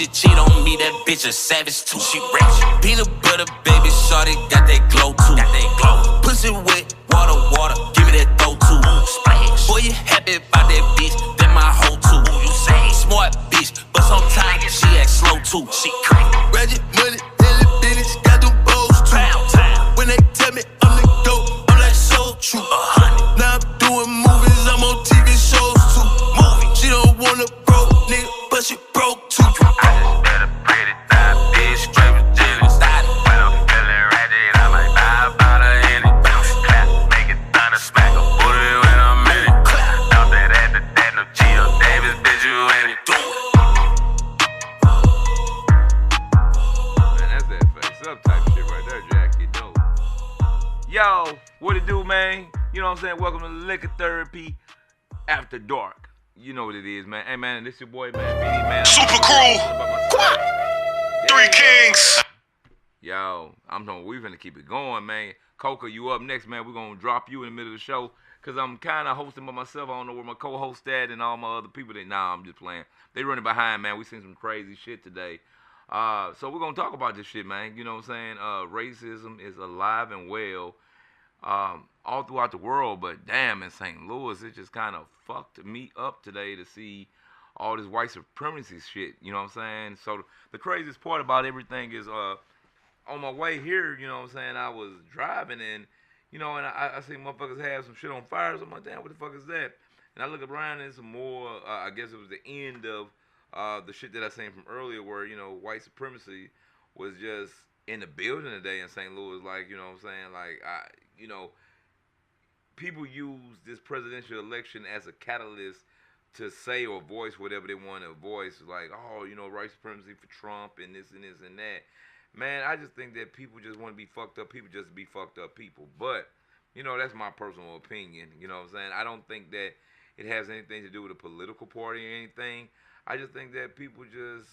she cheat on me, that bitch a savage too. She rich. Peanut butter, baby, shorty, got that glow too. Pussy wet, water, water, give me that throw too. Splash. Boy, you happy about that bitch, that my hoe too. You say smart bitch, but sometimes she act slow too. She crazy. Ratchet money, daily business, got them bows too. When they tell me I'm the GOAT, I'm like so true. Now I'm doing movies, I'm on TV shows too. She don't want a broke nigga, but she broke too. I just met a pretty thigh bitch, straight with jelly. When I'm feeling ratchet, I might buy about a henny. Clap, make it thunder, smack a booty when I'm in it. Don't say that, no Cheeto Davis, bitch, you in it. Man, that's that face up type shit right there, Jackie. Dope. Yo, what it do, man? You know what I'm saying? Welcome to Liquor Therapy After Dark. You know what it is, man. Hey, man, this your boy, man. BD, man. Super Crew. Three Kings. Yo, we finna keep it going, man. Coca, you up next, man. We're gonna drop you in the middle of the show because I'm kind of hosting by myself. I don't know where my co-host at and all my other people. Nah, I'm just playing. They running behind, man. We seen some crazy shit today. So we're gonna talk about this shit, man. You know what I'm saying? Racism is alive and well all throughout the world, but damn, in St. Louis, it just kind of fucked me up today to see all this white supremacy shit. You know what I'm saying? So the craziest part about everything is on my way here, you know what I'm saying, I was driving and, you know, and I see motherfuckers have some shit on fire. So I'm like, damn, what the fuck is that? And I look around and some more, I guess it was the end of the shit that I seen from earlier where, you know, white supremacy was just in the building today in St. Louis. Like, you know what I'm saying? Like, you know, people use this presidential election as a catalyst to say or voice whatever they want to voice. Like, oh, you know, white supremacy for Trump and this and this and that. Man, I just think that people just want to be fucked up people just to be fucked up people. But, you know, that's my personal opinion. You know what I'm saying? I don't think that it has anything to do with a political party or anything. I just think that people just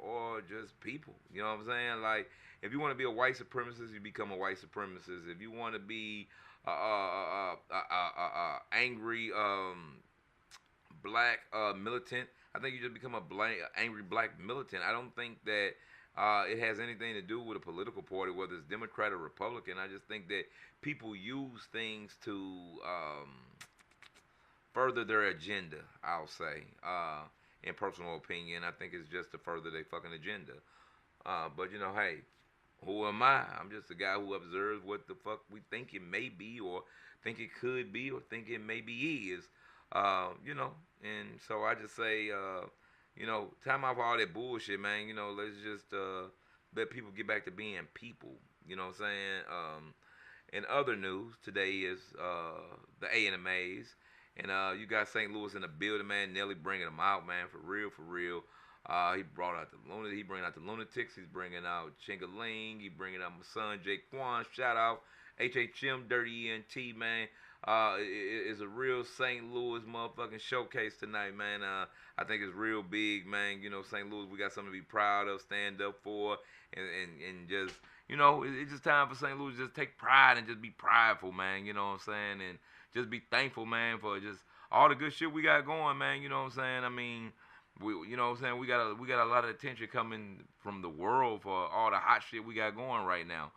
are just people. You know what I'm saying? Like, if you want to be a white supremacist, you become a white supremacist. If you want to be angry black militant, I think you just become a angry black militant. I don't think that it has anything to do with a political party, whether it's Democrat or Republican. I just think that people use things to further their agenda, I'll say. In personal opinion, I think it's just to further their fucking agenda. But, you know, hey, who am I? I'm just a guy who observes what the fuck we think it may be or think it could be or think it maybe is. You know, and so I just say, you know, time off all that bullshit, man. You know, let's just let people get back to being people. You know what I'm saying? In other news, today is the A&Ms. And you got St. Louis in the building, man. Nelly bringing them out, man, for real, for real. He brought out he bringing out the Lunatics. He's bringing out Chingaling. He bringing out my son, Jaquan. Shout out HHM, Dirty ENT, man. It's a real St. Louis motherfucking showcase tonight, man. I think it's real big, man. You know, St. Louis, we got something to be proud of, stand up for, and just, you know, it's just time for St. Louis to just take pride and just be prideful, man. You know what I'm saying? And just be thankful, man, for just all the good shit we got going, man. You know what I'm saying? I mean, you know what I'm saying? We got a lot of attention coming from the world for all the hot shit we got going right now.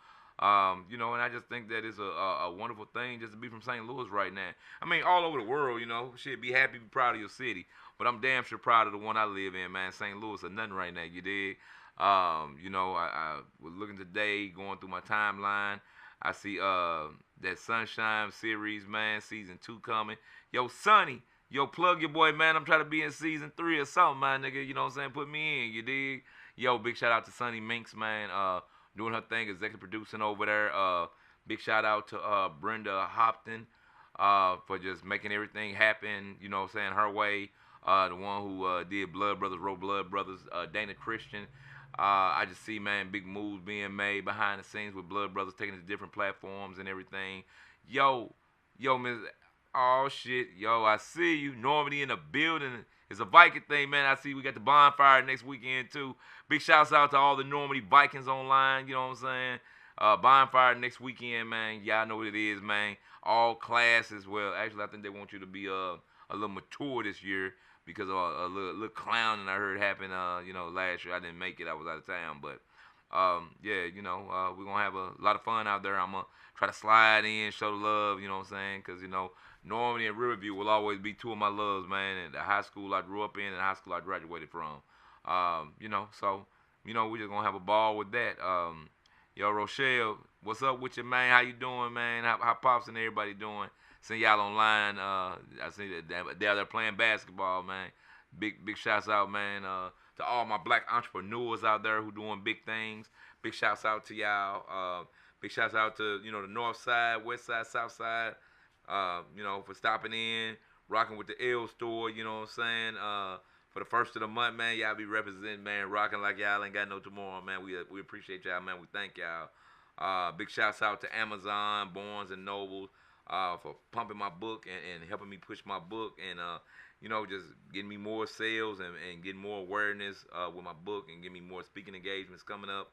You know, and I just think that it's a wonderful thing just to be from St. Louis right now. I mean, all over the world, you know, shit, be happy, be proud of your city. But I'm damn sure proud of the one I live in, man. St. Louis or nothing right now, you dig? You know, I was looking today, going through my timeline. I see that Sunshine series, man, season 2 coming. Yo, Sonny, yo, plug your boy, man. I'm trying to be in season 3 or something, man, nigga. You know what I'm saying? Put me in, you dig? Yo, big shout out to Sonny Minks, man. Doing her thing, executive producing over there. Big shout out to Brenda Hopton for just making everything happen, you know what I'm saying, her way. The one who did Blood Brothers, wrote Blood Brothers, Dana Christian. I just see, man, big moves being made behind the scenes with Blood Brothers taking it to different platforms and everything. Yo, Miss, oh shit, yo, I see you. Normandy in the building. It's a Viking thing, man. I see we got the bonfire next weekend, too. Big shouts out to all the Normandy Vikings online, you know what I'm saying? Bonfire next weekend, man. Y'all know what it is, man. All classes. Well, actually, I think they want you to be a little mature this year because of a little clown that I heard happen, last year. I didn't make it. I was out of town, but yeah, we're gonna have a lot of fun out there. I'm gonna try to slide in, show the love. You know what I'm saying? Because normally in Riverview will always be two of my loves, man. And the high school I grew up in and the high school I graduated from. So we're just gonna have a ball with that. Yo, Rochelle, what's up with you, man? How you doing, man? How Pops and everybody doing? Seeing y'all online. I see that they're playing basketball, man. Big shouts out, man. To all my black entrepreneurs out there who doing big things. Big shouts out to y'all. Big shouts out to the north side, west side, south side. For stopping in, rocking with the L store. You know what I'm saying? For the first of the month, man, y'all be representing, man, rocking like y'all ain't got no tomorrow, man. We appreciate y'all, man. We thank y'all. Big shouts out to Amazon, Barnes and Noble, for pumping my book and helping me push my book and just getting me more sales and getting more awareness with my book and getting me more speaking engagements coming up.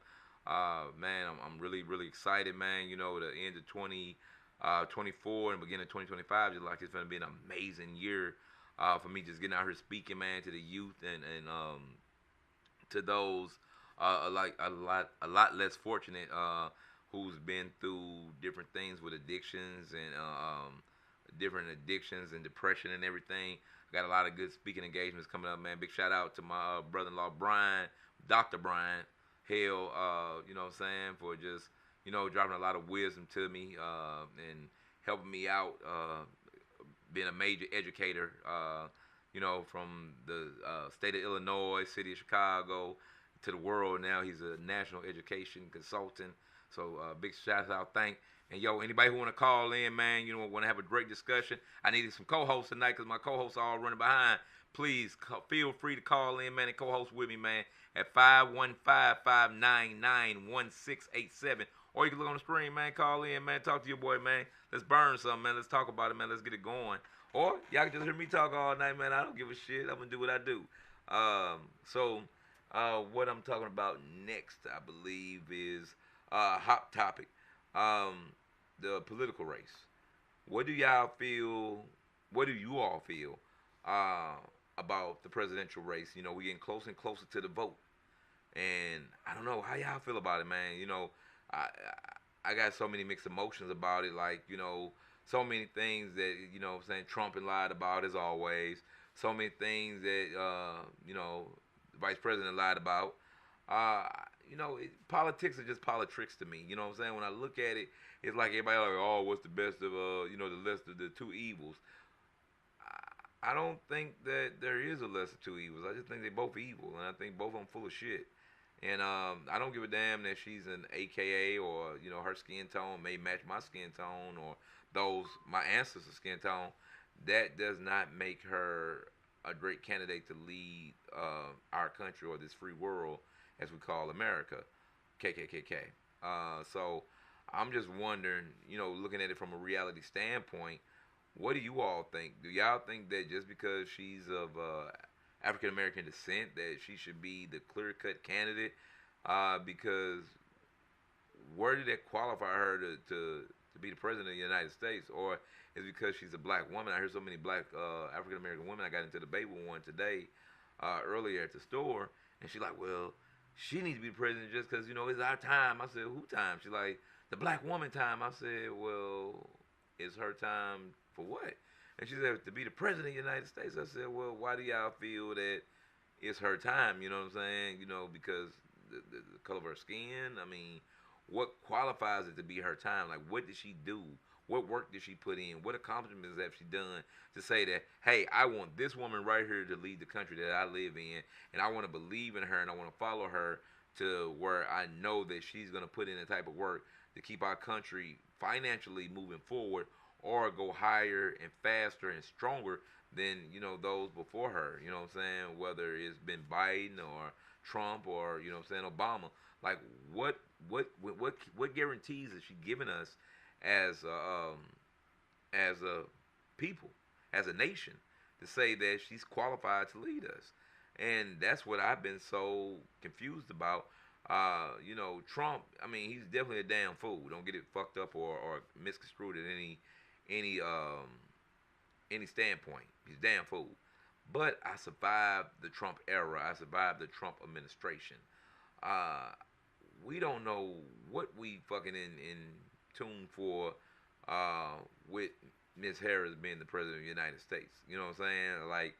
Man, I'm really, really excited, man. The end of 2024 and beginning of 2025 just like it's going to be an amazing year for me just getting out here speaking, man, to the youth and to those like a lot less fortunate who's been through different things with addictions and different addictions and depression and everything. Got a lot of good speaking engagements coming up, man. Big shout out to my brother-in-law Brian, Dr. Brian Hale, you know what I'm saying, for just dropping a lot of wisdom to me and helping me out, being a major educator, from the state of Illinois, city of Chicago, to the world now. He's a national education consultant. So big shout out, and anybody who want to call in, man, want to have a great discussion. I needed some co-hosts tonight because my co-hosts are all running behind. Please feel free to call in, man, and co-host with me, man, at 515-599-1687. Or you can look on the screen, man. Call in, man. Talk to your boy, man. Let's burn something, man. Let's talk about it, man. Let's get it going. Or y'all can just hear me talk all night, man. I don't give a shit. I'm gonna do what I do. What I'm talking about next, I believe, is hot topic. The political race. What do you all feel about the presidential race? We're getting closer and closer to the vote. And I don't know how y'all feel about it, man. I got so many mixed emotions about it. Like, so many things that, I'm saying, Trump and lied about as always. So many things that, the vice president lied about. Politics are just politics to me. You know what I'm saying? When I look at it, it's like everybody like, oh, what's the best of, the list of the two evils? I don't think that there is a list of two evils. I just think they're both evil, and I think both of them full of shit. And I don't give a damn that she's an AKA or, her skin tone may match my skin tone or my ancestors' skin tone. That does not make her a great candidate to lead our country or this free world as we call America, KKKK. So I'm just wondering, looking at it from a reality standpoint, what do you all think? Do y'all think that just because she's of African American descent that she should be the clear-cut candidate? Because where did that qualify her to be the president of the United States? Or is it because she's a black woman? I heard so many black African American women. I got into a debate with one today earlier at the store, and she's like, well, she needs to be president just because, it's our time. I said, who time? She's like, the black woman time. I said, well, it's her time for what? And she said, to be the president of the United States. I said, well, why do y'all feel that it's her time? You know what I'm saying? Because the color of her skin? I mean, what qualifies it to be her time? Like, what did she do? What work did she put in? What accomplishments have she done to say that, hey, I want this woman right here to lead the country that I live in, and I want to believe in her, and I want to follow her to where I know that she's going to put in the type of work to keep our country financially moving forward or go higher and faster and stronger than, those before her. You know what I'm saying? Whether it's been Biden or Trump or, Obama. Like, what guarantees is she giving us as a people, as a nation, to say that she's qualified to lead us? And that's what I've been so confused about. Trump, I mean, he's definitely a damn fool. Don't get it fucked up or misconstrued at any standpoint. He's a damn fool. But I survived the Trump era. I survived the Trump administration. Uh, we don't know what we fucking in tune for with Miss Harris being the president of the United States. You know what I'm saying? Like,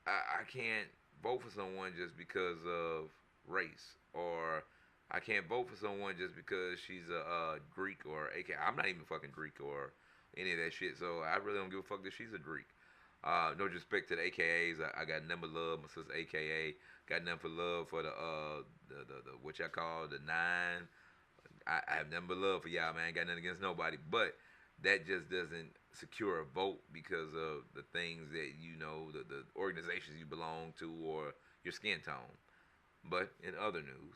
I can't vote for someone just because of race, or I can't vote for someone just because she's a Greek or AK. I'm not even fucking Greek or any of that shit. So I really don't give a fuck that she's a Greek. No disrespect to the AKAs. I got nothing but love. My sister AKA got nothing for love for the what y'all call the nine. I have nothing but love for y'all, man. I ain't got nothing against nobody, but that just doesn't secure a vote because of the things that you know, the organizations you belong to, or your skin tone. But in other news,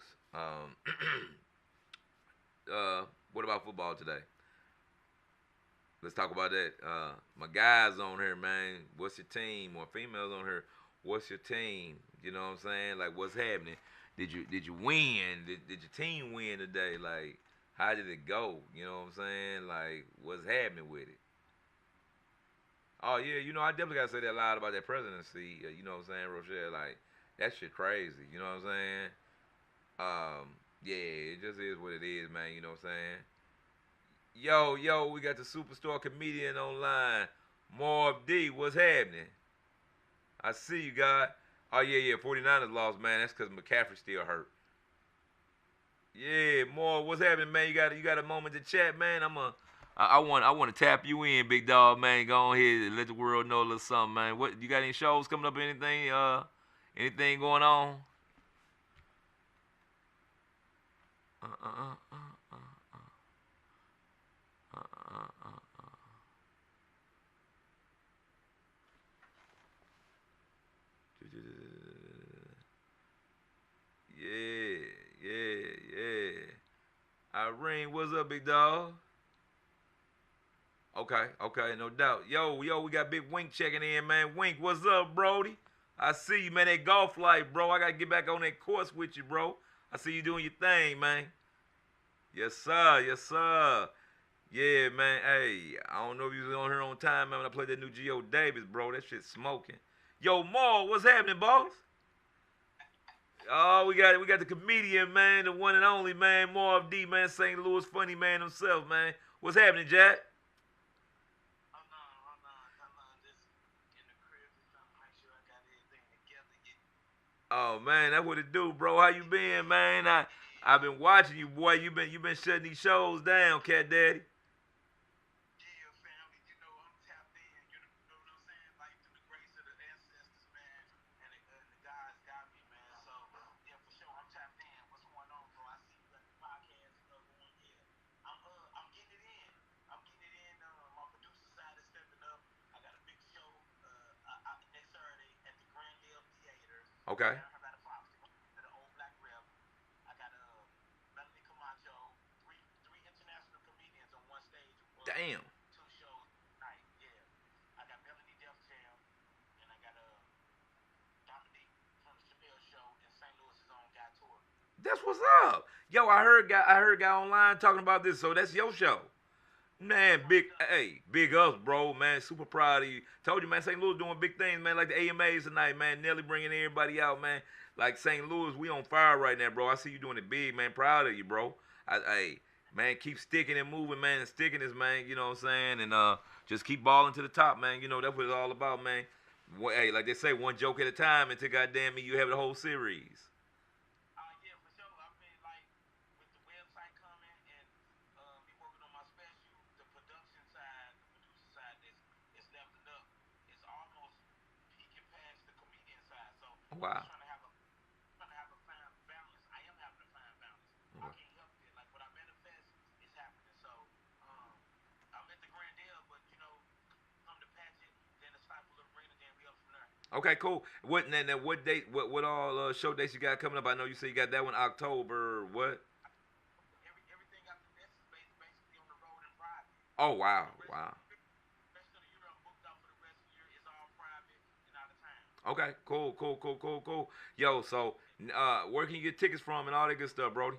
what about football today? Let's talk about that. My guys on here, man. What's your team? Or females on here. What's your team? You know what I'm saying? Like, what's happening? Did you win? Did your team win today? Like, how did it go? You know what I'm saying? Like, what's happening with it? Oh yeah, you know I definitely gotta say that loud about that presidency. You know what I'm saying, Rochelle? Like, that shit crazy. You know what I'm saying? Yeah, it just is what it is, man. You know what I'm saying? Yo, we got the superstar comedian online. Marv D, what's happening? I see you, God. Oh, yeah, 49ers lost, man. That's because McCaffrey still hurt. Yeah, Marv, what's happening, man? You got a moment to chat, man? I want to tap you in, big dog, man. Go on here and let the world know a little something, man. What you got any shows coming up? Anything? Anything going on? Uh, uh, uh, uh, uh, uh, uh. Yeah, yeah. Irene, what's up, big dog? Okay, no doubt. Yo, we got Big Wink checking in, man. Wink, what's up, Brody? I see you, man. That golf life, bro. I gotta get back on that course with you, bro. I see you doing your thing, man. Yes, sir. Yes, sir. Yeah, man. Hey, I don't know if you was on here on time, man, when I played that new Geo Davis, bro. That shit smoking. Yo, Maul, what's happening, boss? Oh, we got the comedian, man, the one and only, man, Marv D, man, St. Louis funny man himself, man. What's happening, Jack? Oh man, that's what it do, bro. How you been, man? I've been watching you, boy. You been shutting these shows down, Cat Daddy. Okay. Damn. That's what's up. Yo, I heard guy online talking about this, so that's your show. Man, big us, bro, man. Super proud of you. Told you, man, St. Louis doing big things, man, like the AMAs tonight, man. Nelly bringing everybody out, man. Like St. Louis, we on fire right now, bro. I see you doing it big, man. Proud of you, bro. Man, keep sticking and moving, man, and sticking this, man. You know what I'm saying? And just keep balling to the top, man. You know that's what it's all about, man. Hey, like they say, one joke at a time until goddamn me, you have the whole series. Wow. Okay, cool. What now? What date? What all show dates you got coming up? I know you say you got that one October. What? Oh wow, wow. Okay, cool. Yo, so where can you get tickets from and all that good stuff, Brody?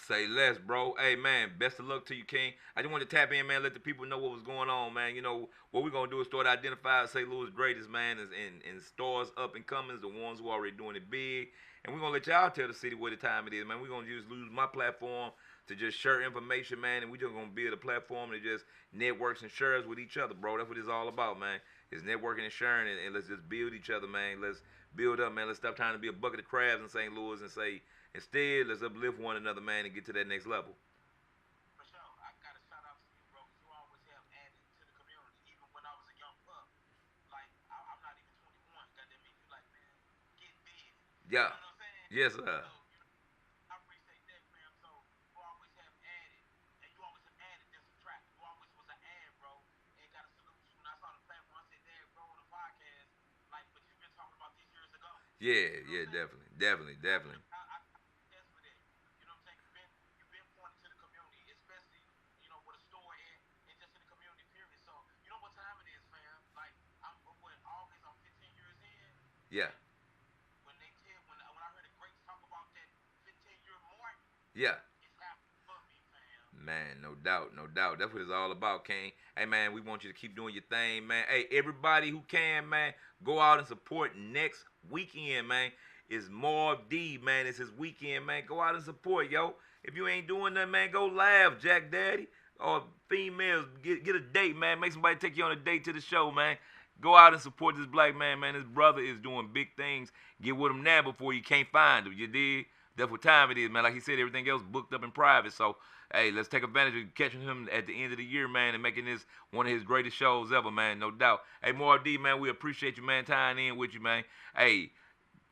Say less, bro. Hey, man, best of luck to you, King. I just wanted to tap in, man, let the people know what was going on, man. You know, what we're going to do is start to identify St. Louis greatest, man, and stars up and comings, the ones who are already doing it big. And we're going to let y'all tell the city what the time it is, man. We're going to just use my platform to just share information, man, and we're just going to build a platform that just networks and shares with each other, bro. That's what it's all about, man. It's networking and sharing, and let's just build each other, man. Let's build up, man. Let's stop trying to be a bucket of crabs in St. Louis and say, instead, let's uplift one another, man, and get to that next level. For sure. I got a shout out to you, bro. You always have added to the community. Even when I was a young pup, like, I'm not even 21. Goddamn me, you like, man, get big. Yeah. You know what I'm saying? Yes, sir. So, I appreciate that, fam. So, you always have added, and you always have added just subtract. You always was an ad, bro. And got to salute you. When I saw the platform, I said, Dad, bro, on the podcast, like, but you've been talking about this years ago. Yeah, yeah, definitely. I test for that. You know what I'm saying? You've been pointing to the community, especially, you know, where the store at and just in the community period. So, you know what time it is, fam? Like, I'm what, August, I'm 15 years in. Yeah, When I heard the greats talk about that 15-year mark, yeah. it's happening for me, fam. Man, no doubt, no doubt. That's what it's all about, King. Hey, man, we want you to keep doing your thing, man. Hey, everybody who can, man, go out and support next weekend, man. It's Marv D, man. It's his weekend, man. Go out and support, yo. If you ain't doing that, man, go live, Jack Daddy. Or females, get a date, man. Make somebody take you on a date to the show, man. Go out and support this black man, man. His brother is doing big things. Get with him now before you can't find him. You dig? That's what time it is, man. Like he said, everything else booked up in private. So, hey, let's take advantage of catching him at the end of the year, man, and making this one of his greatest shows ever, man. No doubt. Hey, Marv D, man, we appreciate you, man, tying in with you, man. Hey,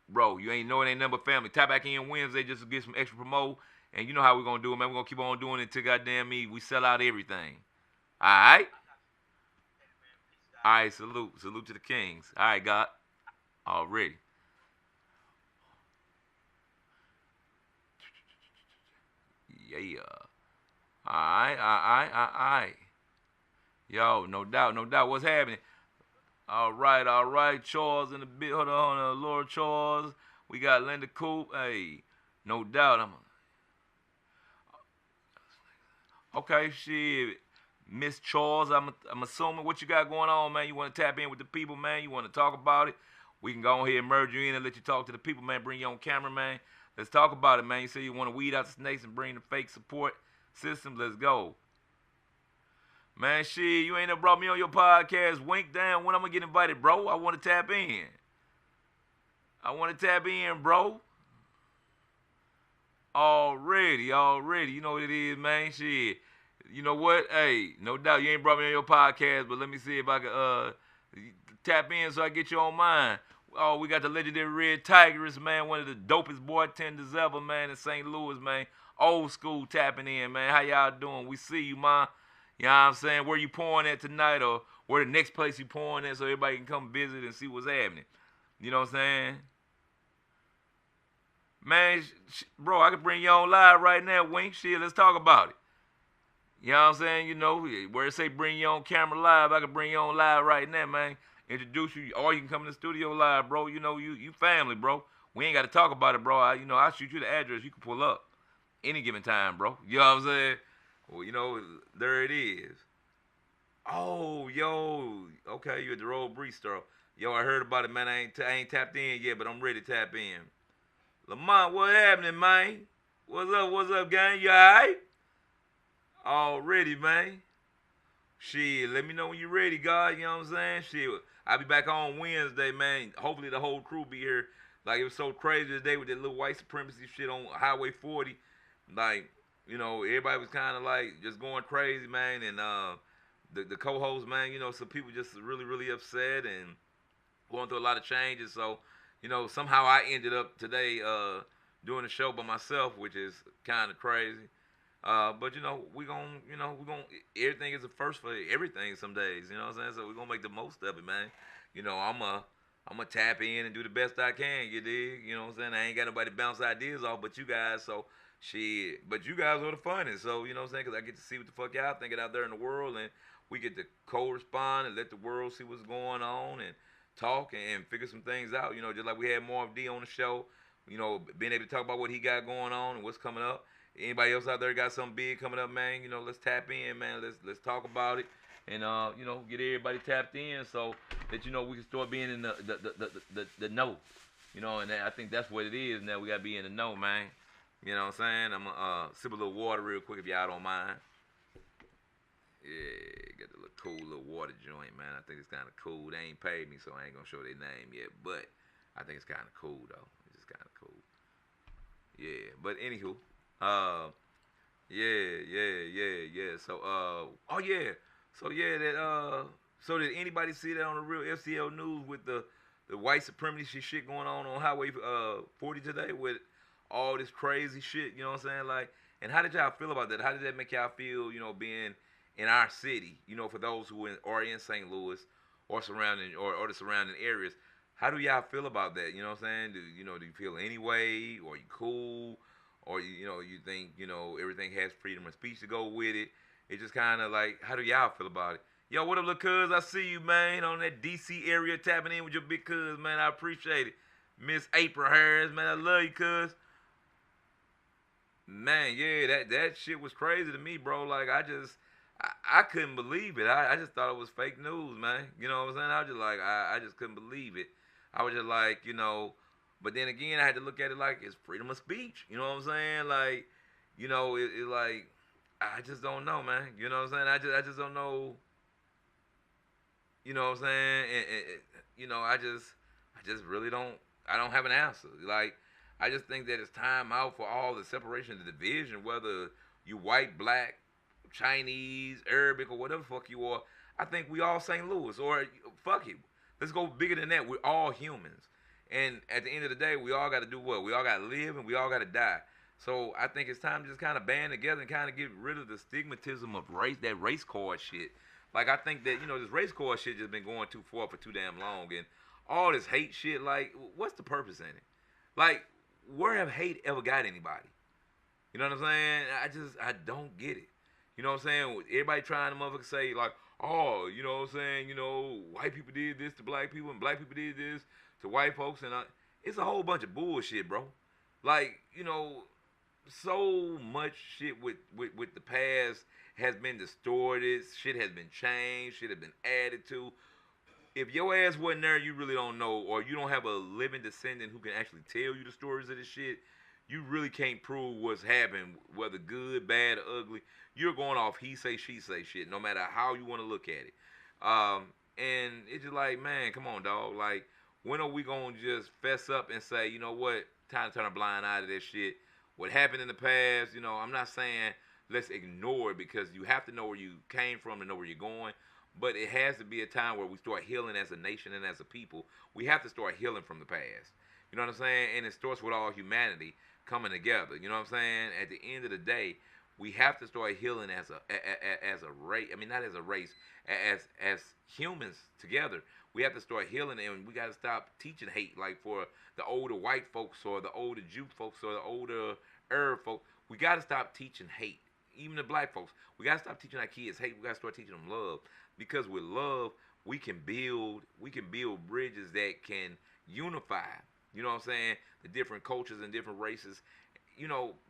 bro, you ain't know it ain't nothing but family. Tap back in Wednesday just to get some extra promo. And you know how we're going to do it, man. We're going to keep on doing it until goddamn me. We sell out everything. All right? All right, salute. Salute to the Kings. All right, God. Already. Yeah. All right. Yo, no doubt. What's happening? All right. Charles in the bit. Hold on, Lord Charles. We got Linda Coop. Hey, no doubt. Okay, shit. Miss Charles, I'm assuming what you got going on, man. You want to tap in with the people, man. You want to talk about it. We can go ahead and merge you in and let you talk to the people, man. Bring you on camera, man. Let's talk about it, man. You say you want to weed out the snakes and bring the fake support system. Let's go. Man, shit, you ain't never brought me on your podcast. Wink down when I'm going to get invited, bro. I want to tap in. Bro. Already. You know what it is, man. Shit. You know what? Hey, no doubt you ain't brought me on your podcast, but let me see if I can tap in so I get you on mine. Oh, we got the legendary Red Tigress, man. One of the dopest bartenders ever, man, in St. Louis, man. Old school tapping in, man. How y'all doing? We see you, man. You know what I'm saying? Where you pouring at tonight or where the next place you pouring at so everybody can come visit and see what's happening. You know what I'm saying? Man, bro, I can bring you on live right now, Wink. Shit, let's talk about it. You know what I'm saying? You know, where it say bring you on camera live, I can bring you on live right now, man. Introduce you, or you can come in the studio live, bro. You know, you family, bro. We ain't got to talk about it, bro. I'll shoot you the address. You can pull up any given time, bro. You know what I'm saying? Well, you know, there it is. Oh, yo. Okay, you at the Road Breeze store. Yo, I heard about it, man. I ain't tapped in yet, but I'm ready to tap in. Lamont, what happening, man? What's up, gang? You all right? Already, man. Shit, let me know when you're ready, God. You know what I'm saying? Shit, I'll be back on Wednesday, man. Hopefully the whole crew be here. Like, it was so crazy today with that little white supremacy shit on Highway 40. Like, you know, everybody was kind of like just going crazy, man. And the co-host, man, you know, some people just really, really upset and going through a lot of changes. So, you know, somehow I ended up today doing the show by myself, which is kind of crazy. But we're gonna everything is a first for everything some days, you know what I'm saying? So we're gonna make the most of it, man. You know, I'm a tap in and do the best I can, you dig? You know what I'm saying? I ain't got nobody to bounce ideas off but you guys, so shit. But you guys are the funniest, so you know what I'm saying? Because I get to see what the fuck y'all thinking out there in the world, and we get to co-respond and let the world see what's going on and talk and figure some things out, you know, just like we had Marv D on the show, you know, being able to talk about what he got going on and what's coming up. Anybody else out there got something big coming up, man? You know, let's tap in, man. Let's talk about it, and you know, get everybody tapped in so that you know we can start being in the know. You know, and I think that's what it is now. We gotta be in the know, man. You know what I'm saying? I'm gonna sip a little water real quick if y'all don't mind. Yeah, got the little cool little water joint, man. I think it's kind of cool. They ain't paid me, so I ain't gonna show their name yet. But I think it's kind of cool though. It's just kind of cool. Yeah. But anywho, yeah. So oh yeah. So yeah, so did anybody see that on the real FCL news with the white supremacy shit going on Highway 40 today with all this crazy shit? You know what I'm saying? Like, and how did y'all feel about that? How did that make y'all feel? You know, being in our city, you know, for those who are in St. Louis or surrounding or the surrounding areas, how do y'all feel about that? You know what I'm saying? Do you feel any way, or you cool, or you think everything has freedom of speech to go with it? It's just kind of like, how do y'all feel about it? Yo, what up, little cuz? I see you, man, on that DC area tapping in with your big cuz, man. I appreciate it. Miss April Harris, man, I love you, cuz. Man, yeah, that shit was crazy to me, bro. Like, I couldn't believe it. I just thought it was fake news, man. You know what I'm saying? I was just like, I just couldn't believe it. I was just like, but then again, I had to look at it like it's freedom of speech. You know what I'm saying? Like, it like, I just don't know, man. You know what I'm saying? I just don't know. You know what I'm saying? I just really don't. I don't have an answer. Like, I just think that it's time out for all the separation, the division, whether you white, black, Chinese, Arabic, or whatever the fuck you are. I think we all St. Louis, or fuck it. Let's go bigger than that. We're all humans. And at the end of the day, we all got to do what? We all got to live and we all got to die. So I think it's time to just kind of band together and kind of get rid of the stigmatism of race, that race card shit. Like, I think that, this race card shit just been going too far for too damn long. And all this hate shit, like, what's the purpose in it? Like, where have hate ever got anybody? You know what I'm saying? I don't get it. You know what I'm saying? Everybody trying to motherfucker say, like, oh, you know what I'm saying? White people did this to black people and black people did this to white folks. And it's a whole bunch of bullshit, bro. Like, so much shit with the past has been distorted. Shit has been changed. Shit has been added to. If your ass wasn't there, you really don't know, or you don't have a living descendant who can actually tell you the stories of this shit, you really can't prove what's happened, whether good, bad, or ugly. You're going off he say, she say shit, no matter how you want to look at it. And it's just like, man, come on, dog. Like, when are we going to just fess up and say, you know what, time to turn a blind eye to this shit? What happened in the past, I'm not saying let's ignore it, because you have to know where you came from to know where you're going. But it has to be a time where we start healing as a nation and as a people. We have to start healing from the past. You know what I'm saying? And it starts with all humanity coming together. You know what I'm saying? At the end of the day, we have to start healing as a race. I mean, not as a race, as humans together. We have to start healing, and we got to stop teaching hate, like for the older white folks or the older Jew folks or the older Arab folks. We got to stop teaching hate. Even the black folks, we got to stop teaching our kids hate. We got to start teaching them love, because with love, we can build bridges that can unify. You know what I'm saying? The different cultures and different races.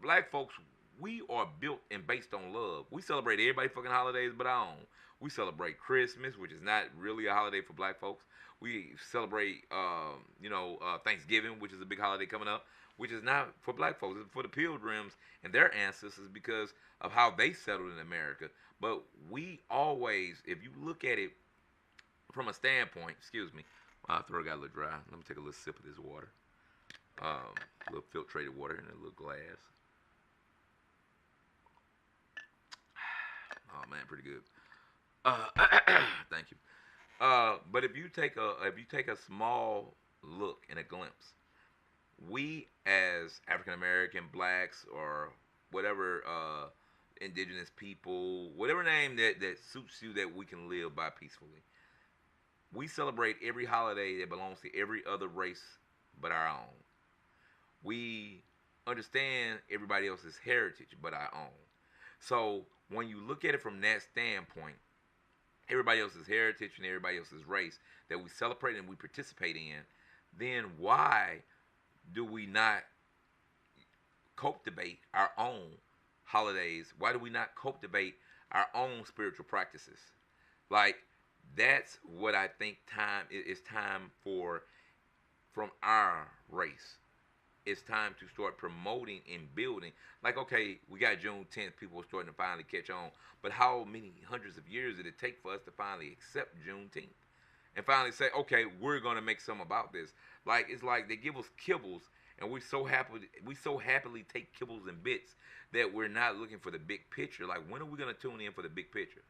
Black folks, we are built and based on love. We celebrate everybody fucking holidays but our own. We celebrate Christmas, which is not really a holiday for black folks. We celebrate, Thanksgiving, which is a big holiday coming up, which is not for black folks. It's for the Pilgrims and their ancestors, because of how they settled in America. But we always, if you look at it from a standpoint, excuse me, my throat got a little dry. Let me take a little sip of this water. A little filtrated water in a little glass. Oh man, pretty good. Thank you. But if you take a small look and a glimpse, we as African American, blacks, or whatever indigenous people, whatever name that suits you, that we can live by peacefully. We celebrate every holiday that belongs to every other race but our own. We understand everybody else's heritage but our own. So when you look at it from that standpoint, everybody else's heritage and everybody else's race that we celebrate and we participate in, then why do we not cultivate our own holidays? Why do we not cultivate our own spiritual practices? Like, that's what I think time is time for from our race. It's time to start promoting and building. Like, okay, we got Juneteenth, people are starting to finally catch on. But how many hundreds of years did it take for us to finally accept Juneteenth? And finally say, okay, we're gonna make something about this. Like, it's like they give us kibbles, and we so happily take kibbles and bits that we're not looking for the big picture. Like, when are we gonna tune in for the big picture?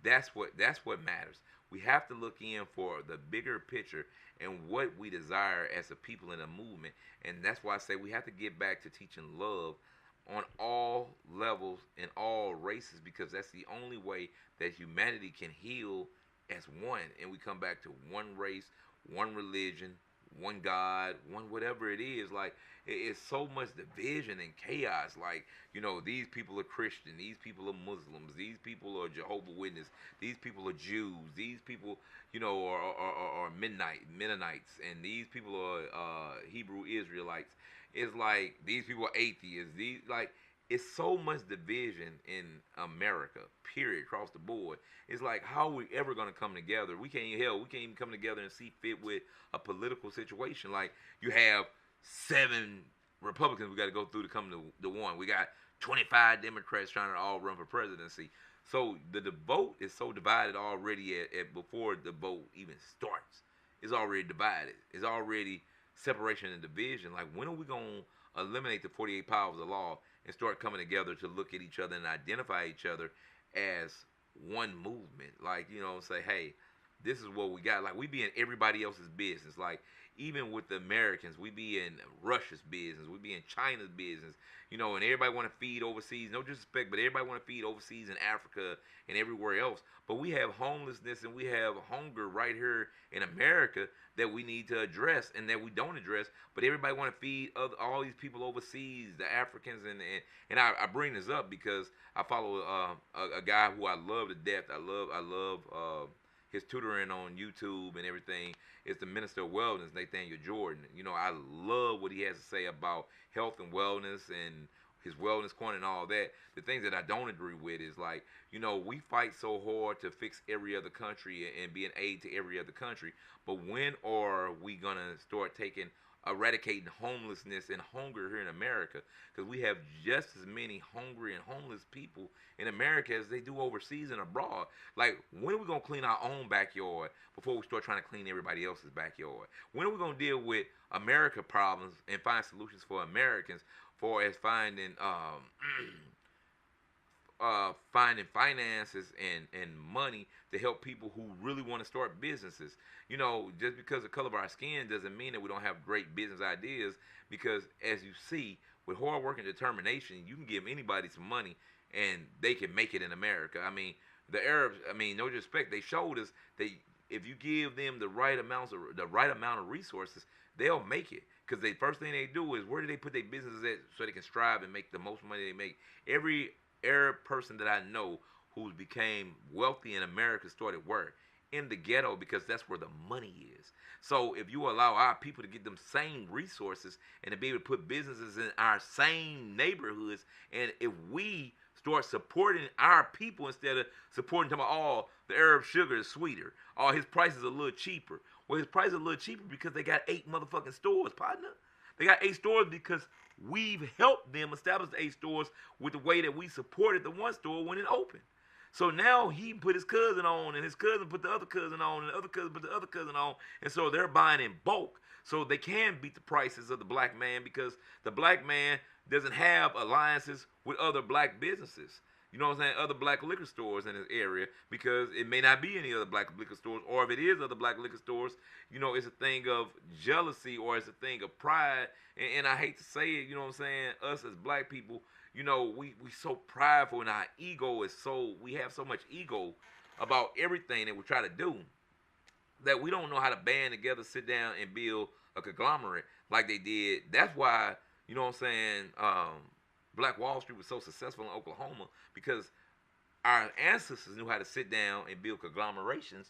That's what matters. We have to look in for the bigger picture and what we desire as a people in a movement. And that's why I say we have to get back to teaching love on all levels and all races, because that's the only way that humanity can heal as one, and we come back to one race, one religion, one God, one whatever it is. Like, it's so much division and chaos. Like, these people are Christian, these people are Muslims, these people are Jehovah's Witness, these people are Jews, these people, are Mennonites, and these people are Hebrew Israelites. It's like these people are atheists. It's so much division in America, period, across the board. It's like, how are we ever going to come together? We can't even come together and see fit with a political situation. Like, you have 7 Republicans we got to go through to come to one. We got 25 Democrats trying to all run for presidency. So the vote is so divided already at before the vote even starts. It's already divided. It's already separation and division. Like, when are we going to eliminate the 48 powers of law and start coming together to look at each other and identify each other as one movement? Like, say, hey, this is what we got. Like, we be in everybody else's business. Like, even with the Americans, we be in Russia's business. We be in China's business. And everybody want to feed overseas. No disrespect, but everybody want to feed overseas in Africa and everywhere else. But we have homelessness and we have hunger right here in America that we need to address and that we don't address. But everybody want to feed all these people overseas, the Africans, and I bring this up because I follow a guy who I love to death. I love his tutoring on YouTube and everything. It's the Minister of Wellness, Nathaniel Jordan. I love what he has to say about health and wellness and his wellness corner and all that. The things that I don't agree with is like, we fight so hard to fix every other country and be an aid to every other country. But when are we going to start eradicating homelessness and hunger here in America? Because we have just as many hungry and homeless people in America as they do overseas and abroad. Like, when are we going to clean our own backyard before we start trying to clean everybody else's backyard? When are we going to deal with America problems and find solutions for Americans, for as finding finding finances and money to help people who really want to start businesses? Just because the color of our skin doesn't mean that we don't have great business ideas, because as you see, with hard work and determination, you can give anybody some money and they can make it in America. I mean, the Arabs, no disrespect, they showed us that if you give them the right amount of resources, they'll make it. Because the first thing they do is, where do they put their businesses at so they can strive and make the most money they make? Every Arab person that I know who's became wealthy in America started where? In the ghetto, because that's where the money is. So if you allow our people to get them same resources and to be able to put businesses in our same neighborhoods, and if we start supporting our people instead of supporting them, the Arab sugar is sweeter, his price is a little cheaper. Well, his price is a little cheaper because they got 8 motherfucking stores, partner. They got 8 stores because we've helped them establish the 8 stores with the way that we supported the one store when it opened. So now he put his cousin on, and his cousin put the other cousin on, and the other cousin put the other cousin on, and so they're buying in bulk. So they can beat the prices of the black man, because the black man doesn't have alliances with other black businesses. You know what I'm saying? Other black liquor stores in this area, because it may not be any other black liquor stores, or if it is other black liquor stores, it's a thing of jealousy or it's a thing of pride. And I hate to say it, what I'm saying? Us as black people, we so prideful, and our ego is we have so much ego about everything that we try to do, that we don't know how to band together, sit down, and build a conglomerate like they did. That's why, what I'm saying, Black Wall Street was so successful in Oklahoma, because our ancestors knew how to sit down and build conglomerations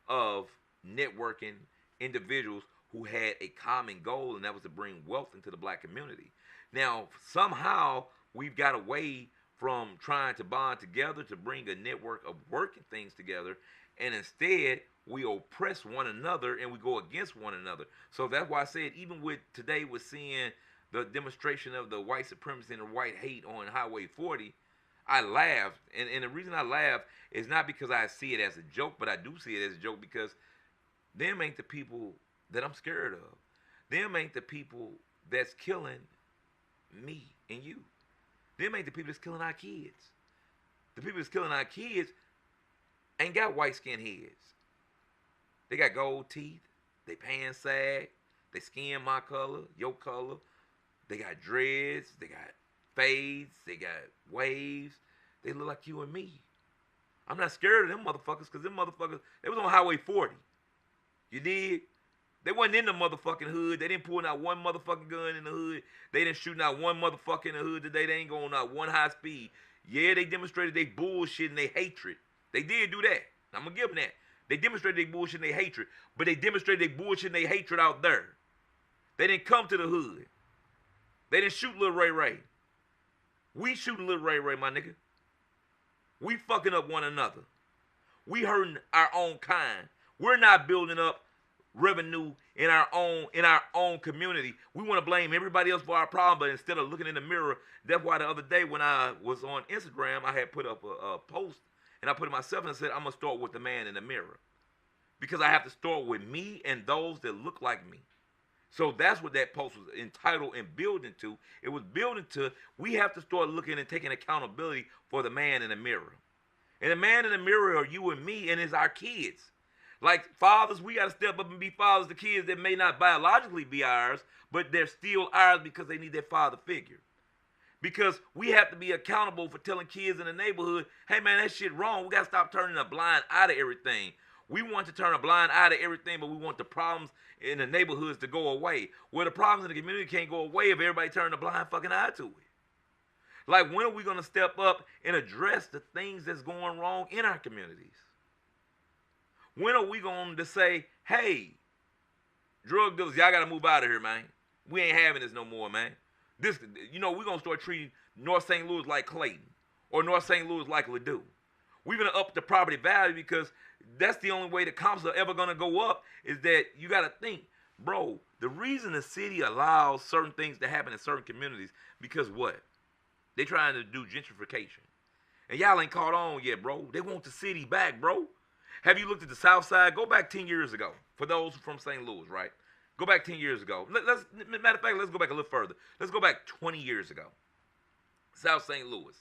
of networking individuals who had a common goal, and that was to bring wealth into the black community. Now, somehow, we've got away from trying to bond together to bring a network of working things together, and instead we oppress one another and we go against one another. So that's why I said, even with today, we're seeing the demonstration of the white supremacy and the white hate on Highway 40. I laughed, and the reason I laugh is not because I see it as a joke, but I do see it as a joke because them ain't the people that I'm scared of. Them ain't the people that's killing me and you. Them ain't the people that's killing our kids. The people that's killing our kids ain't got white skin heads. They got gold teeth. They pants sag. They skin my color, your color. They got dreads. They got fades. They got waves. They look like you and me. I'm not scared of them motherfuckers because them motherfuckers, they was on Highway 40. You dig? They wasn't in the motherfucking hood. They didn't pull out one motherfucking gun in the hood. They didn't shoot out one motherfucker in the hood today. They ain't going out one high speed. Yeah, they demonstrated their bullshit and their hatred. They did do that. I'm going to give them that. They demonstrated their bullshit and their hatred. But they demonstrated their bullshit and their hatred out there. They didn't come to the hood. They didn't shoot Lil Ray Ray. We shooting Lil Ray Ray, my nigga. We fucking up one another. We hurting our own kind. We're not building up revenue in our own community. We want to blame everybody else for our problem, but instead of looking in the mirror, that's why the other day when I was on Instagram, I had put up a post, and I put it myself and I said, I'm going to start with the man in the mirror. Because I have to start with me and those that look like me. So that's what that post was entitled and building to. It was building to, we have to start looking and taking accountability for the man in the mirror. And the man in the mirror are you and me, and it's our kids. Like fathers, we got to step up and be fathers to kids that may not biologically be ours, but they're still ours because they need their father figure. Because we have to be accountable for telling kids in the neighborhood, hey man, that shit wrong. We got to stop turning a blind eye to everything. We want to turn a blind eye to everything, but we want the problems in the neighborhoods to go away. Well, the problems in the community can't go away if everybody turn a blind fucking eye to it. Like, when are we going to step up and address the things that's going wrong in our communities? When are we going to say, hey, drug dealers, y'all got to move out of here, man. We ain't having this no more, man. This, we're going to start treating North St. Louis like Clayton or North St. Louis like Ladue. We're going to up the property value because that's the only way the comps are ever going to go up is that you got to think, bro, the reason the city allows certain things to happen in certain communities because what? They trying to do gentrification. And y'all ain't caught on yet, bro. They want the city back, bro. Have you looked at the South Side? Go back 10 years ago. For those from St. Louis, right? Go back 10 years ago. Matter of fact, let's go back a little further. Let's go back 20 years ago. South St. Louis.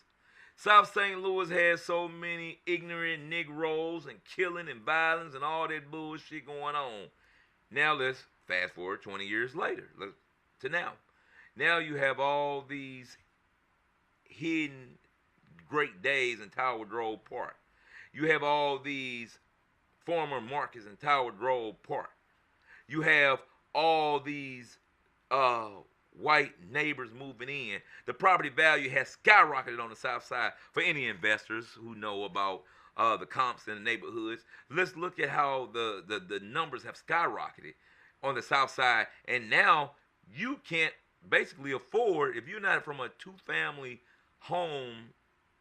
South St. Louis has so many ignorant Negroes and killing and violence and all that bullshit going on. Now let's fast forward 20 years later to now. Now you have all these hidden great days in Tower Grove Park. You have all these former markets in Tower Grove Park. You have all these white neighbors moving in. The property value has skyrocketed on the South Side. For any investors who know about the comps in the neighborhoods, let's look at how the numbers have skyrocketed on the South Side. And now you can't basically afford, if you're not from a two-family home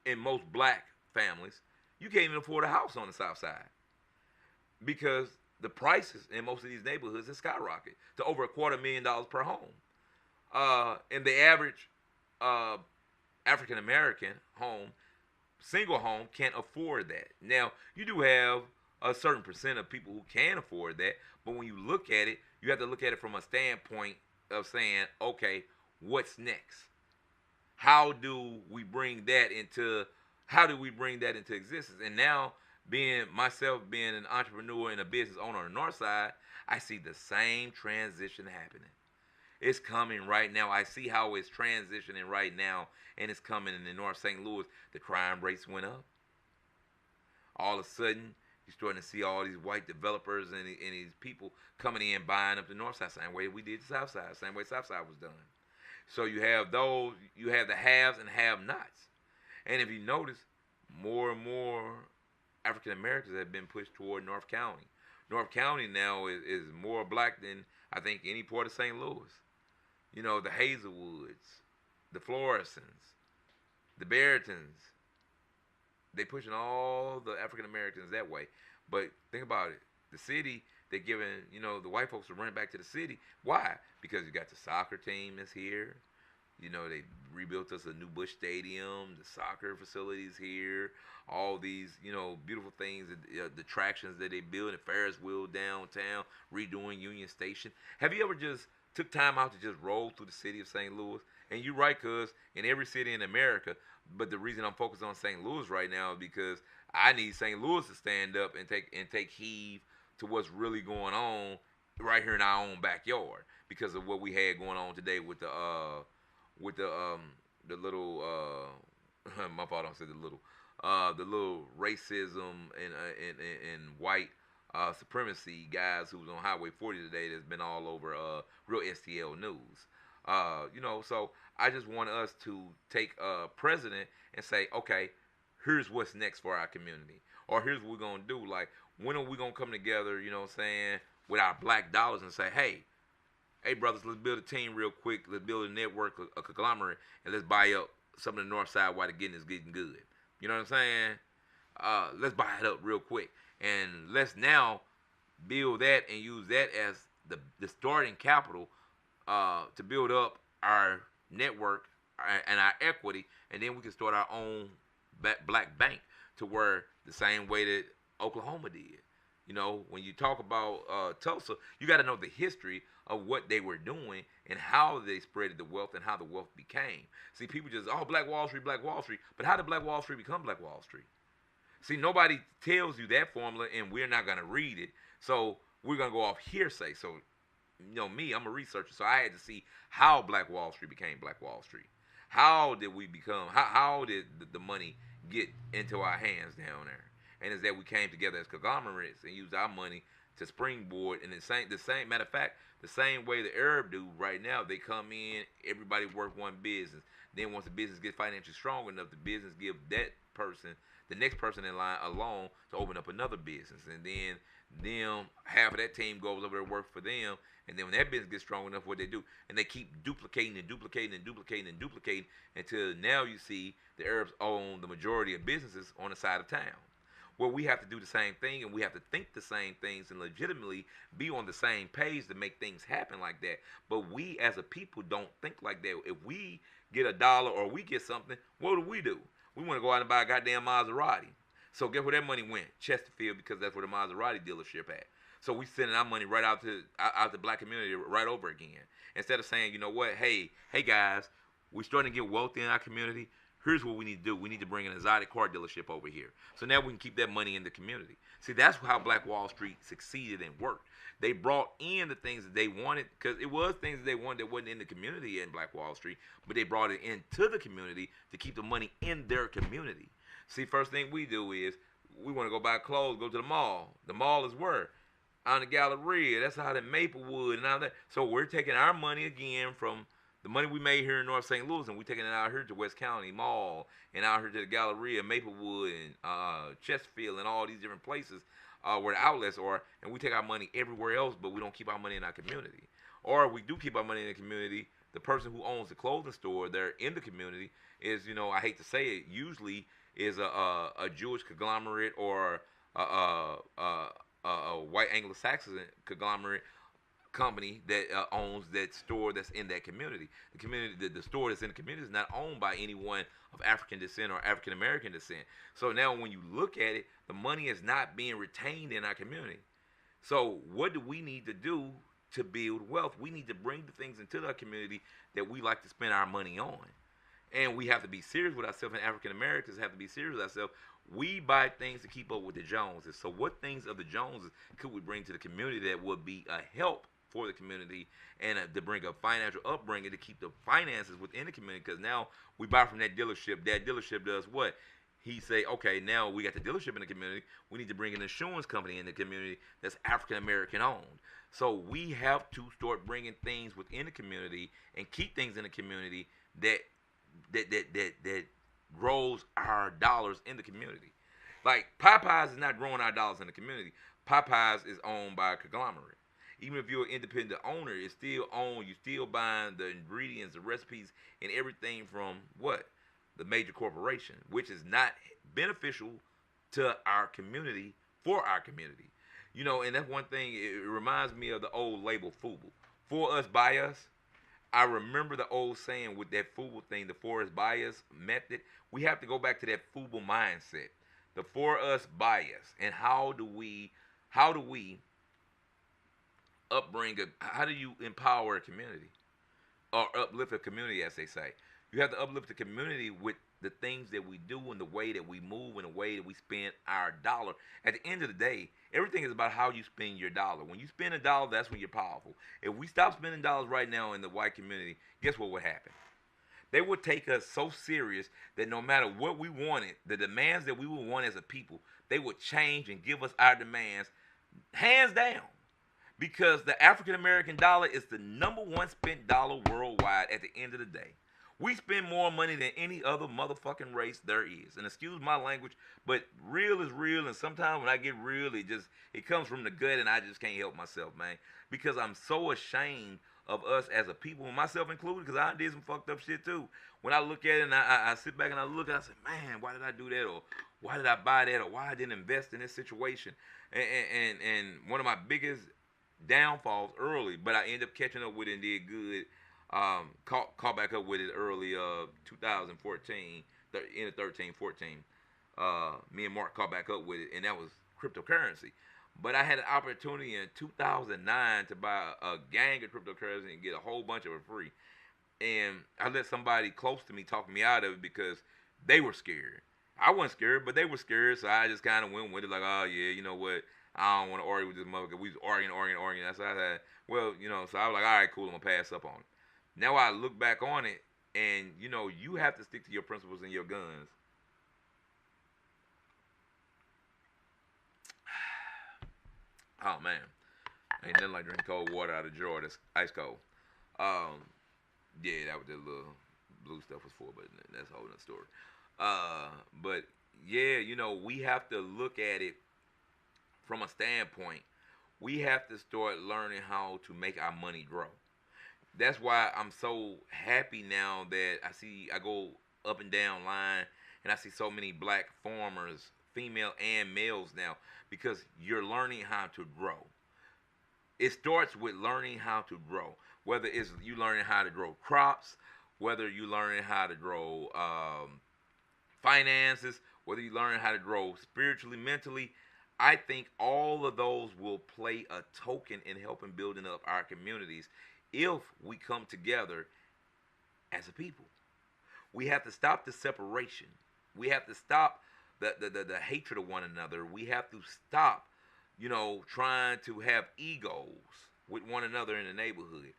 in most black families, you can't even afford a house on the South Side because the prices in most of these neighborhoods have skyrocketed to over $250,000 per home. And the average African American home, single home, can't afford that. Now, you do have a certain percent of people who can afford that, but when you look at it, you have to look at it from a standpoint of saying, okay, what's next? How do we bring that into existence? And now, being an entrepreneur and a business owner on the north side, I see the same transition happening. It's coming right now. I see how it's transitioning right now, and it's coming in the North St. Louis. The crime rates went up. All of a sudden, you're starting to see all these white developers and these people coming in buying up the north side, same way we did the south side, same way south side was done. So you have those, you have the haves and have-nots. And if you notice, more and more African Americans have been pushed toward North County. North County now is more black than I think any part of St. Louis. You know, the Hazelwoods, the Florescents, The Baritons, they pushing all the African Americans that way. But think about it. The city, they're giving, the white folks are running back to the city. Why? Because you got the soccer team that's here. They rebuilt us a new Bush Stadium, the soccer facilities here, all these, beautiful things, the attractions that they build, the Ferris wheel downtown, redoing Union Station. Have you ever just took time out to just roll through the city of St. Louis? And you're right, cuz in every city in America, but the reason I'm focused on St. Louis right now is because I need St. Louis to stand up and take heed to what's really going on right here in our own backyard because of what we had going on today with the little my fault, I don't say the little racism and white supremacy guys who was on Highway 40 today that's been all over real STL news. So I just want us to take a president and say, okay, here's what's next for our community, or here's what we're gonna do. Like, when are we gonna come together? You know what I'm saying, with our black dollars and say, hey, brothers, let's build a team real quick. Let's build a network, a conglomerate, and let's buy up some of the north side while the getting is getting good. You know what I'm saying? Let's buy it up real quick. And let's now build that and use that as the starting capital to build up our network and our equity. And then we can start our own black bank to where the same way that Oklahoma did. When you talk about Tulsa, you got to know the history of what they were doing and how they spread the wealth and how the wealth became. See, people just, Black Wall Street, Black Wall Street. But how did Black Wall Street become Black Wall Street? See, nobody tells you that formula, and we're not going to read it. So we're going to go off hearsay. So, me, I'm a researcher, so I had to see how Black Wall Street became Black Wall Street. How did we become, how did the money get into our hands down there? And it's that we came together as conglomerates and used our money to springboard. And the same matter of fact, the same way the Arab do right now, they come in, everybody work one business. Then once the business gets financially strong enough, the business give that person, the next person in line, a loan to open up another business. And then half of that team goes over there and work for them. And then when that business gets strong enough, what they do, and they keep duplicating and duplicating and duplicating and duplicating until now you see the Arabs own the majority of businesses on the side of town. Well, we have to do the same thing, and we have to think the same things and legitimately be on the same page to make things happen like that. But we as a people don't think like that. If we get a dollar or we get something, what do? We want to go out and buy a goddamn Maserati. So guess where that money went? Chesterfield, because that's where the Maserati dealership at. So we sending our money right out to the black community right over again. Instead of saying, you know what, hey guys, we're starting to get wealthy in our community. Here's what we need to do. We need to bring an exotic car dealership over here. So now we can keep that money in the community. See, that's how Black Wall Street succeeded and worked. They brought in the things that they wanted, because it was things that they wanted that wasn't in the community in Black Wall Street, but they brought it into the community to keep the money in their community. See, first thing we do is we want to go buy clothes, go to the mall. The mall is where? On the Galleria. That's how the Maplewood and all that. So we're taking our money again from the money we made here in North St. Louis, and we're taking it out here to West County Mall and out here to the Galleria, Maplewood, and Chesterfield, and all these different places where the outlets are, and we take our money everywhere else, but we don't keep our money in our community. Or we do keep our money in the community. The person who owns the clothing store there in the community is, I hate to say it, usually is a Jewish conglomerate or a white Anglo-Saxon conglomerate company that owns that store that's in that community. The community, the store that's in the community is not owned by anyone of African descent or African American descent. So now when you look at it, the money is not being retained in our community. So what do we need to do to build wealth? We need to bring the things into our community that we like to spend our money on. And we have to be serious with ourselves, and African Americans have to be serious with ourselves. We buy things to keep up with the Joneses. So what things of the Joneses could we bring to the community that would be a help for the community and to bring a financial upbringing to keep the finances within the community? Because now we buy from that dealership. That dealership does what? He say, okay, now we got the dealership in the community. We need to bring an insurance company in the community that's African American owned. So we have to start bringing things within the community and keep things in the community that grows our dollars in the community. Like Popeyes is not growing our dollars in the community. Popeyes is owned by a conglomerate. Even if you're an independent owner, it's still owned. You're still buying the ingredients, the recipes, and everything from what? the major corporation, which is not beneficial to our community, for our community. You know, and that's one thing, it reminds me of the old label FUBU. For us, by us. I remember the old saying with that FUBU thing, the for us, by us method. We have to go back to that FUBU mindset. The for us, by us. And how do we how do you empower a community? Or uplift a community, as they say. You have to uplift the community with the things that we do and the way that we move and the way that we spend our dollar. At the end of the day, everything is about how you spend your dollar. When you spend a dollar, that's when you're powerful. If we stop spending dollars right now in the white community, guess what would happen? They would take us so serious that no matter what we wanted, the demands that we would want as a people, they would change and give us our demands hands down. Because the African American dollar is the #1 spent dollar worldwide at the end of the day. We spend more money than any other motherfucking race there is. And excuse my language, but real is real. And sometimes when I get real, it comes from the gut and I just can't help myself, man. Because I'm so ashamed of us as a people, myself included, because I did some fucked up shit too. When I look at it and I sit back and I look, I say, man, why did I do that? Or why did I buy that? Or why I didn't invest in this situation? And one of my biggest downfalls early, but I ended up catching up with it and did good. Caught back up with it early 2014, end of 13, 14. Me and Mark caught back up with it, and that was cryptocurrency. But I had an opportunity in 2009 to buy a gang of cryptocurrency and get a whole bunch of it free. And I let somebody close to me talk me out of it because they were scared. I wasn't scared, but they were scared, so I just kind of went with it like, oh, yeah, you know what? I don't want to argue with this motherfucker. We was arguing. That's how I said, well, you know, so I was like, all right, cool, I'm going to pass up on it. Now I look back on it, and, you know, you have to stick to your principles and your guns. Oh, man. Ain't nothing like drinking cold water out of a jar that's ice cold. Yeah, that was the little blue stuff was for, but that's a whole nother story. But, yeah, you know, we have to look at it from a standpoint. We have to start learning how to make our money grow. That's why I'm so happy now that I go up and down line and I see so many black farmers, female and males now, because you're learning how to grow. It starts with learning how to grow, whether it's you learning how to grow crops, whether you learning how to grow finances, whether you learning how to grow spiritually, mentally. I think all of those will play a token in helping building up our communities if we come together as a people. We have to stop the separation. We have to stop the hatred of one another. We have to stop, you know, trying to have egos with one another in the neighborhood.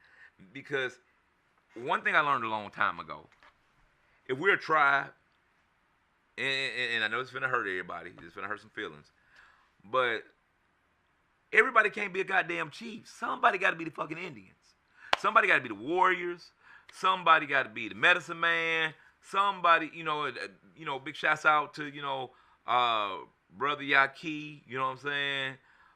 Because one thing I learned a long time ago, if we're a tribe, and I know it's finna hurt everybody, it's finna hurt some feelings, but everybody can't be a goddamn chief. Somebody got to be the fucking Indians. Somebody got to be the warriors. Somebody got to be the medicine man. Somebody, you know, big shouts out to, you know, Brother Yaki, you know what I'm saying?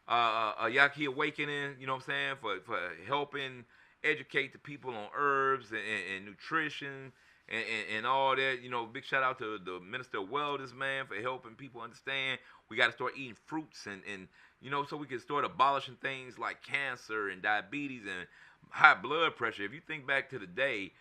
Yaki Awakening, you know what I'm saying? For helping educate the people on herbs and nutrition and all that. You know, big shout out to the Minister of Wellness, man, for helping people understand we got to start eating fruits and you know, so we can start abolishing things like cancer and diabetes and high blood pressure. If you think back to the day,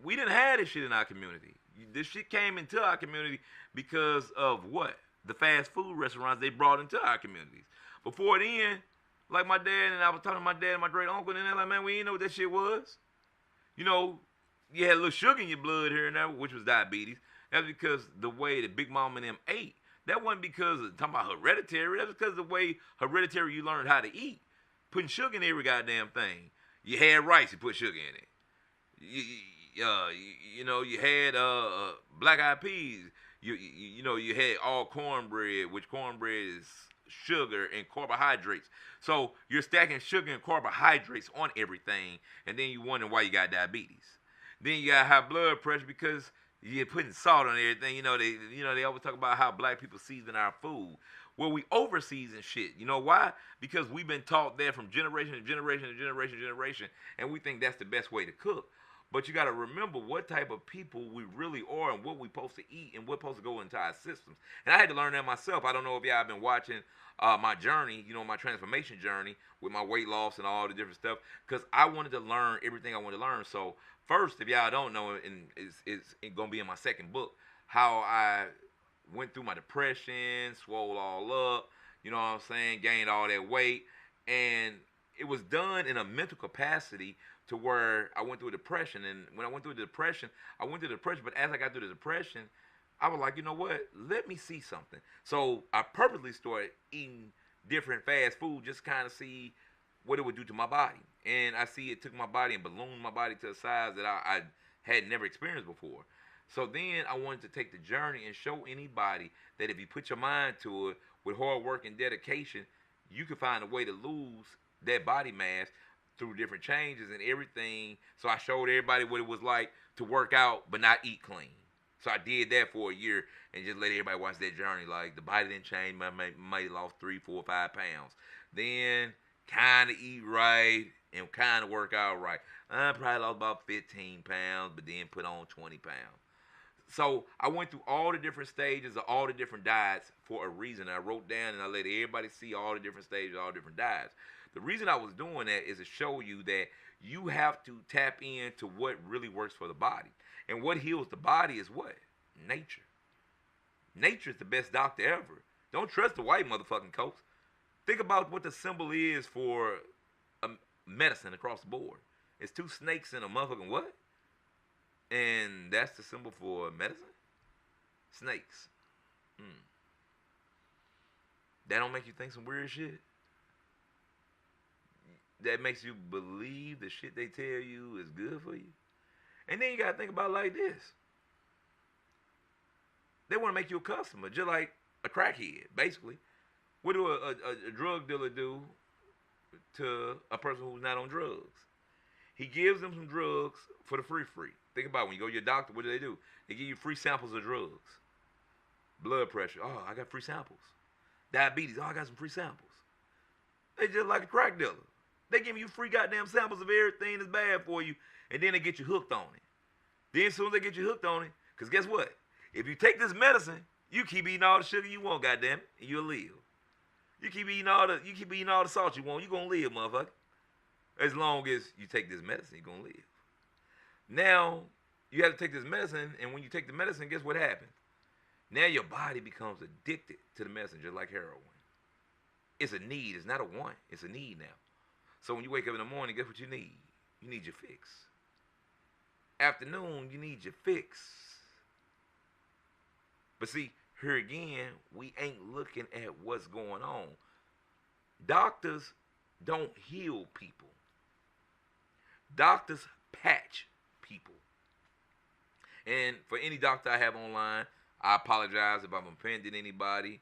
we didn't have this shit in our community. This shit came into our community because of what? The fast food restaurants they brought into our communities. Before then, like my dad, and I was talking to my dad and my great uncle, and they're like, man, we didn't know what that shit was. You know, you had a little sugar in your blood here and there, which was diabetes. That's because the way that Big Mom and them ate. That wasn't because of talking about hereditary. That was because of the way hereditary you learned how to eat. Putting sugar in every goddamn thing. You had rice, you put sugar in it. You know, you had black eyed peas. You know, you had all cornbread, which cornbread is sugar and carbohydrates. So you're stacking sugar and carbohydrates on everything, and then you wonder why you got diabetes. Then you got high blood pressure because you're putting salt on everything. You know, they always talk about how black people season our food. Well, we over season shit. You know why? Because we've been taught that from generation to generation to generation to generation, and we think that's the best way to cook. But you got to remember what type of people we really are and what we supposed to eat and what's supposed to go into our systems. And I had to learn that myself. I don't know if y'all have been watching my journey, my transformation journey with my weight loss and all the different stuff, because I wanted to learn everything I wanted to learn. So first, if y'all don't know, and it's going to be in my second book, how I went through my depression, swole all up, you know what I'm saying, gained all that weight, and it was done in a mental capacity to where I went through a depression. And when I went through the depression, but as I got through the depression, I was like, you know what? Let me see something. So I purposely started eating different fast food just to kind of see what it would do to my body. And I see it took my body and ballooned my body to a size that I had never experienced before. So then I wanted to take the journey and show anybody that if you put your mind to it with hard work and dedication, you can find a way to lose that body mass through different changes and everything. So I showed everybody what it was like to work out but not eat clean. So I did that for a year and just let everybody watch that journey. Like, the body didn't change. I might have lost 3, 4, 5 pounds. Then kind of eat right and kind of work out right. I probably lost about 15 pounds, but then put on 20 pounds. So I went through all the different stages of all the different diets for a reason. I wrote down and I let everybody see all the different stages, all the different diets. The reason I was doing that is to show you that you have to tap into what really works for the body. And what heals the body is what? Nature. Nature is the best doctor ever. Don't trust the white motherfucking coats. Think about what the symbol is for medicine across the board. It's 2 snakes and a motherfucking what? And that's the symbol for medicine? Snakes. That don't make you think some weird shit? That makes you believe the shit they tell you is good for you? And then you got to think about it like this. They want to make you a customer, just like a crackhead, basically. What do a drug dealer do to a person who's not on drugs? He gives them some drugs for the free. Think about it. When you go to your doctor, what do? They give you free samples of drugs. Blood pressure. Oh, I got free samples. Diabetes. Oh, I got some free samples. They just like a crack dealer. They give you free goddamn samples of everything that's bad for you, and then they get you hooked on it. Then as soon as they get you hooked on it, because guess what? If you take this medicine, you keep eating all the sugar you want, goddamn it, and you'll live. You keep eating all the salt you want, you're gonna live, motherfucker. As long as you take this medicine, you're gonna live. Now, you have to take this medicine, and when you take the medicine, guess what happens? Now your body becomes addicted to the medicine, just like heroin. It's a need, it's not a want, it's a need now. So when you wake up in the morning, guess what you need? You need your fix. Afternoon, you need your fix. But see, here again, we ain't looking at what's going on. Doctors don't heal people. Doctors patch people. And for any doctor I have online, I apologize if I'm offending anybody.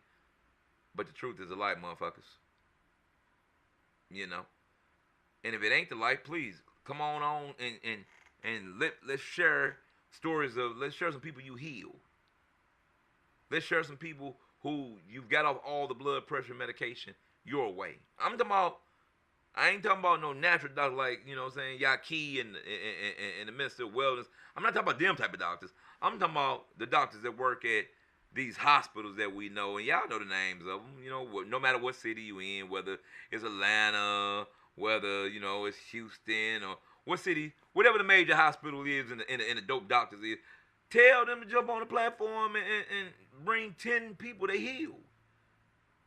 But the truth is a lie, motherfuckers. You know. And if it ain't the life, please come on and let's share stories of, let's share some people you heal. Let's share some people who you've got off all the blood pressure medication your way. I ain't talking about no natural doctor like, you know what I'm saying, Yaki and the Minister of Wellness. I'm not talking about them type of doctors. I'm talking about the doctors that work at these hospitals that we know, and y'all know the names of them. You know, no matter what city you in, whether it's Atlanta, whether, you know, it's Houston or what city, whatever the major hospital is and the dope doctors is, tell them to jump on the platform and bring 10 people they healed.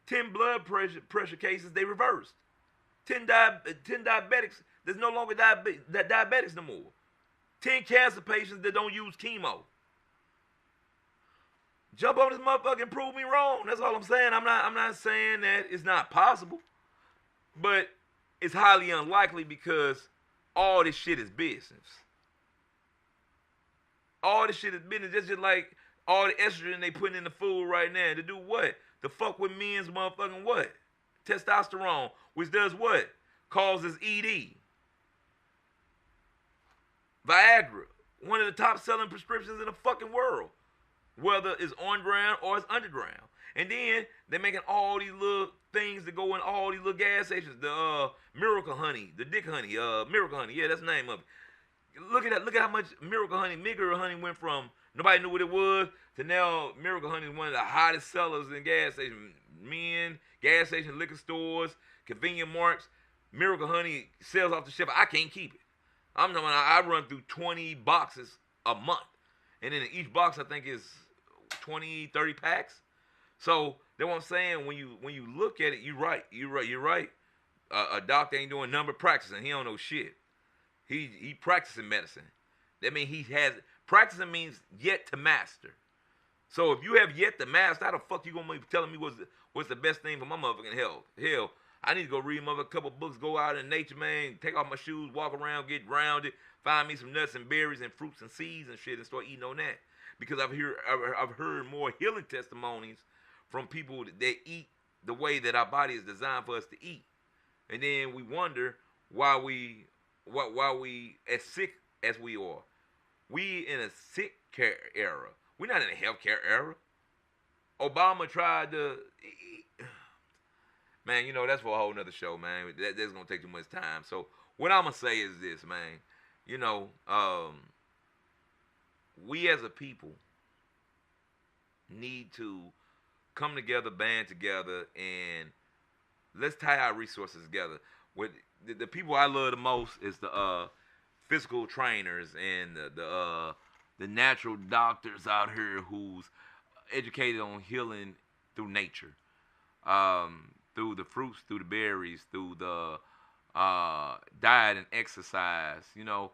10 blood pressure cases they reversed. 10 diabetics, there's no longer diabetics no more. 10 cancer patients that don't use chemo. Jump on this motherfucker and prove me wrong. That's all I'm saying. I'm not saying that it's not possible, but it's highly unlikely because all this shit is business. All this shit is business. It's just like all the estrogen they putting in the food right now. To do what? To fuck with men's motherfucking what? Testosterone, which does what? Causes ED. Viagra, one of the top selling prescriptions in the fucking world. Whether it's on ground or it's underground. And then they're making all these little things that go in all these little gas stations. The Miracle Honey, the Dick Honey, Miracle Honey, yeah, that's the name of it. Look at that. Look at how much Miracle Honey, Miracle Honey went from nobody knew what it was to now Miracle Honey is one of the hottest sellers in gas stations, gas stations, liquor stores, convenient marts. Miracle Honey sells off the shelf. I can't keep it. I'm talking. I run through 20 boxes a month, and then each box I think is 20, 30 packs. So that's what I'm saying. When you look at it, you're right. You're right. A doctor ain't doing nothing but practicing. He don't know shit. He practicing medicine. That means he has practicing means yet to master. So if you have yet to master, how the fuck you gonna be telling me what's the best thing for my motherfucking health? Hell, I need to go read a couple books, go out in nature, man, take off my shoes, walk around, get grounded, find me some nuts and berries and fruits and seeds and shit, and start eating on that. Because I've heard more healing testimonies from people that eat the way that our body is designed for us to eat, and then we wonder why we as sick as we are. We in a sick care era. We're not in a healthcare era. Obama tried to, man, you know, that's for a whole nother show, man. That's gonna take too much time. So what I'm gonna say is this, man. You know, we as a people need to come together, band together, and let's tie our resources together. With the people I love the most is the physical trainers and the natural doctors out here who's educated on healing through nature, through the fruits, through the berries, through the diet and exercise. You know,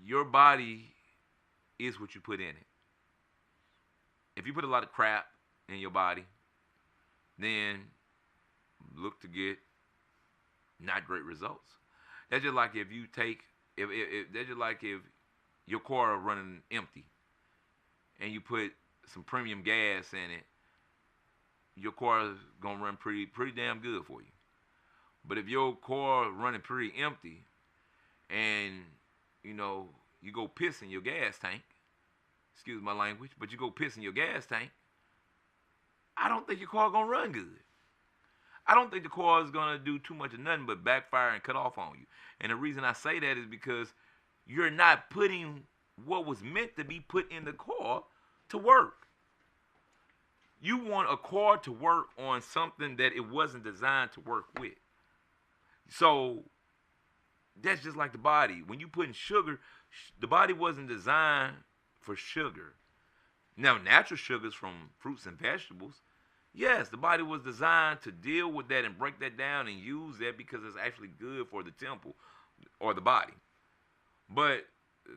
your body is what you put in it. If you put a lot of crap in your body, then look to get not great results. That's just like if you take, if that's just like if your car running empty and you put some premium gas in it, your car is gonna run pretty damn good for you. But if your car running pretty empty and you know you go piss in your gas tank, excuse my language, but you go piss in your gas tank, I don't think your car gonna run good. I don't think the car is going to do too much of nothing but backfire and cut off on you. And the reason I say that is because you're not putting what was meant to be put in the car to work. You want a car to work on something that it wasn't designed to work with. So that's just like the body. When you put in sugar, the body wasn't designed for sugar. Now, natural sugars from fruits and vegetables, yes, the body was designed to deal with that and break that down and use that because it's actually good for the temple or the body. But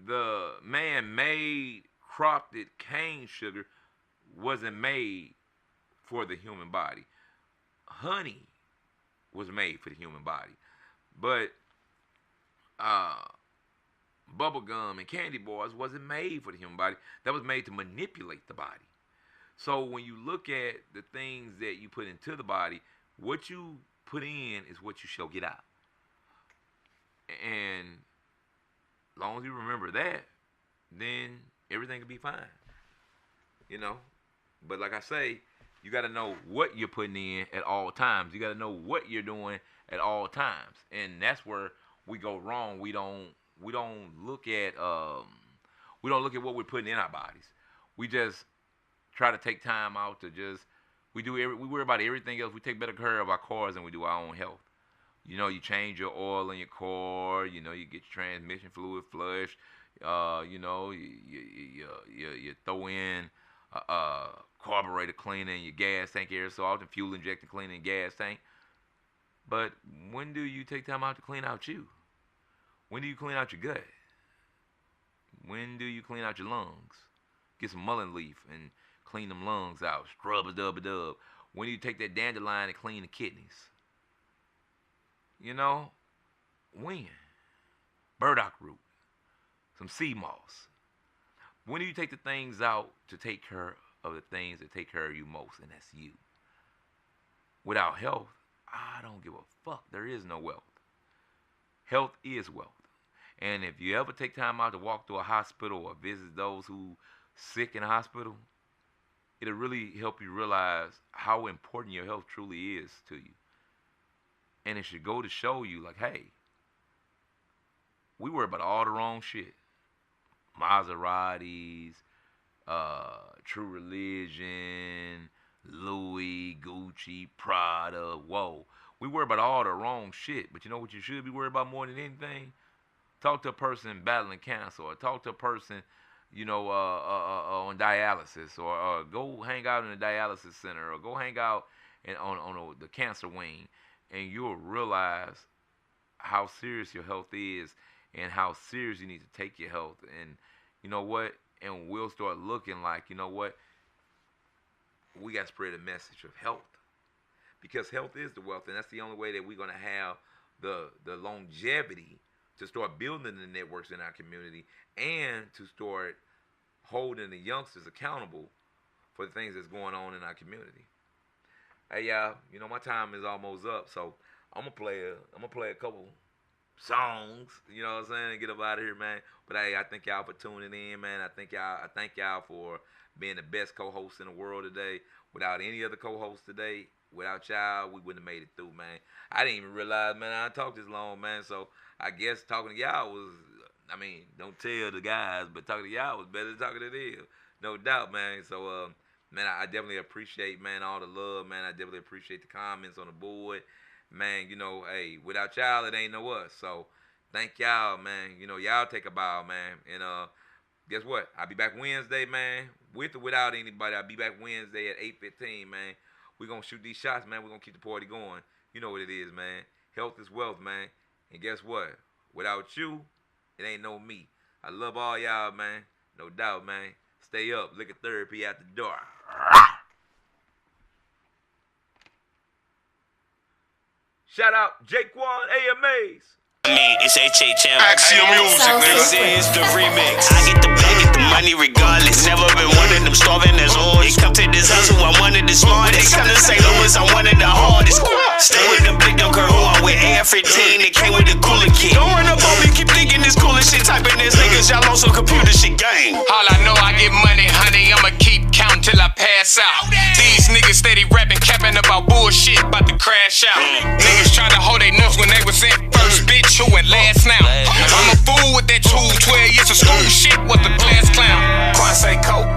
the man-made cropped cane sugar wasn't made for the human body. Honey was made for the human body. But bubble gum and candy bars wasn't made for the human body. That was made to manipulate the body. So when you look at the things that you put into the body, what you put in is what you shall get out. And as long as you remember that, then everything will be fine. You know? But like I say, you got to know what you're putting in at all times. You got to know what you're doing at all times. And that's where we go wrong. We don't look at what we're putting in our bodies. We just try to take time out to we worry about everything else. We take better care of our cars than we do our own health. You know, you change your oil in your car. You know, you get your transmission fluid flushed. You know, you throw in carburetor cleaner in your gas tank every so often, fuel injector cleaner in gas tank. But when do you take time out to clean out you? When do you clean out your gut? When do you clean out your lungs? Get some mullein leaf and clean them lungs out. Scrub a dub a dub. When do you take that dandelion and clean the kidneys? You know? When? Burdock root. Some sea moss. When do you take the things out to take care of the things that take care of you most? And that's you. Without health, I don't give a fuck. There is no wealth. Health is wealth. And if you ever take time out to walk through a hospital or visit those who sick in a hospital, it'll really help you realize how important your health truly is to you. And it should go to show you, like, hey, we worry about all the wrong shit. Maseratis, True Religion, Louis, Gucci, Prada, whoa. We worry about all the wrong shit. But you know what you should be worried about more than anything? Talk to a person battling cancer, or talk to a person, on dialysis, or go hang out in a dialysis center, or go hang out on the cancer wing, and you'll realize how serious your health is and how serious you need to take your health. And you know what? And we'll start looking like, you know what? We got to spread a message of health, because health is the wealth, and that's the only way that we're going to have the longevity to start building the networks in our community, and to start holding the youngsters accountable for the things that's going on in our community. Hey y'all, my time is almost up, so I'm gonna play a couple songs, you know what I'm saying, and get up out of here, man. But hey, I thank y'all for tuning in, man. I thank y'all for being the best co-host in the world today. Without any other co-host today, without y'all, we wouldn't have made it through, man. I didn't even realize, man, I talked this long, man. So I guess talking to y'all was, don't tell the guys, but talking to y'all was better than talking to them. No doubt, man. So, man, I definitely appreciate, man, all the love, man. I definitely appreciate the comments on the board. Man, hey, without y'all, it ain't no us. So thank y'all, man. Y'all take a bow, man. And guess what? I'll be back Wednesday, man. With or without anybody, I'll be back Wednesday at 8:15, man. We're going to shoot these shots, man. We're going to keep the party going. You know what it is, man. Health is wealth, man. And guess what? Without you, it ain't no me. I love all y'all, man. No doubt, man. Stay up. Liquor therapy at the door. Shout out Jaquan AMAs. It's HHM. Axiom music, nigga. This is the remix. I get the bag, get the money regardless. Never been one of them starving as orange. Come to this hustle, I'm one of the smartest. Come to St. Louis, I'm one of the hardest. Stay with the blick, don't care who I'm with. AR-15, it came with the cooler kit. Don't run up on me, keep thinking this cooler shit. Typing this niggas, y'all on some computer shit game. All I know, I get money, honey. I'ma keep counting till I pass out. These niggas steady rapping, capping about bullshit, about to crash out. Niggas trying to hold their nuts when they was in first, bitch. Who at last now? I'm a fool with that 12 years of school shit. What the class clown? Quan say coke.